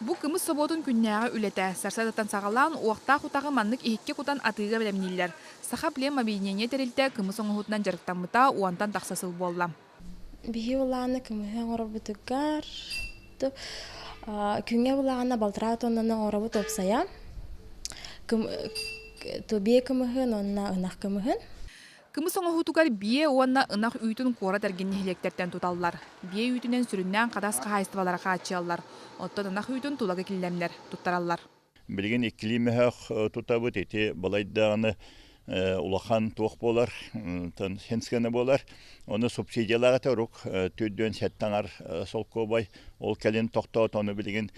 Бу кымыз соботун күннәгә үләтә. Сарсадатан сагалан уақта хутагы маннык ихикке кутан атыга белемнилләр. Саха блем объединение терилтә кымыз оңохутунан жарыктамыта уантан тахсасыл болла. Бихи уланы кымыһы оңорбутугар. Күнгә булагана балтыра тоннаны оңорбут опсая. Тобие кымыһын, онна ынах кымыһын. Кымыз оңохутугар бие уанна ынах үйтүн кора тәрген нехилектертен туталлар. Бие үйтүнен сүрүннән кадас кахайстывалара каачыаллар. Оттон ынах үйтүн тулагы киллемнер туттараллар. Билген икилимех тутабыт эти балайдаганы улахан туох болар, тан хенскене болар. Оны субсидиялага торук төддөн сеттаңар солкобай ол келин токтот оны билген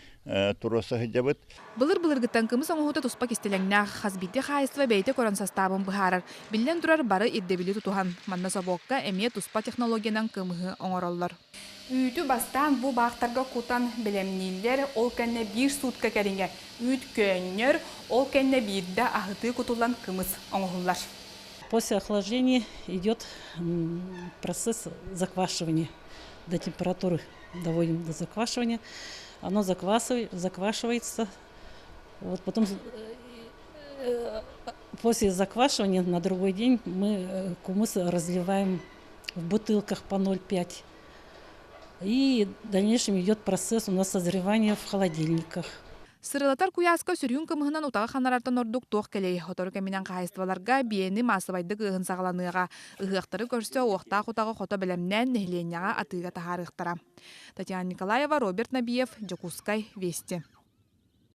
туросы хыжабыт. Былыр гыттан кымыз оңохута туспа кистелеңнә хазбитте хайства бейте коран составын быхарар. Биллен турар бары ирдебили тутухан. Манна собокка эме туспа технологиянан кымыһы оңороллар. Үйтү бастан бу бактарга кутан белемнилер ол кенне бир сутка керинге. Үт көннөр ол кенне бирде ахыты кутулан кымыз оңохуллар. После охлаждения идет процесс заквашивания. До температуры доводим до заквашивания. Оно заквашивается. Вот потом после заквашивания на другой день мы кумыс разливаем в бутылках по 0,5. И в дальнейшем идет процесс у нас созревания в холодильниках. Сырылатар куяска сүрүн кымыһынан утага ханарартан ордук туох келей. Хотору кеминен кайыстываларга биени масыбайды гыһын сагаланыга. Ыһыактары көрсө уақта хутага хото белемнен нехленяга атыга тахарыктара. Татьяна Николаева, Роберт Набиев, Джокускай, Вести.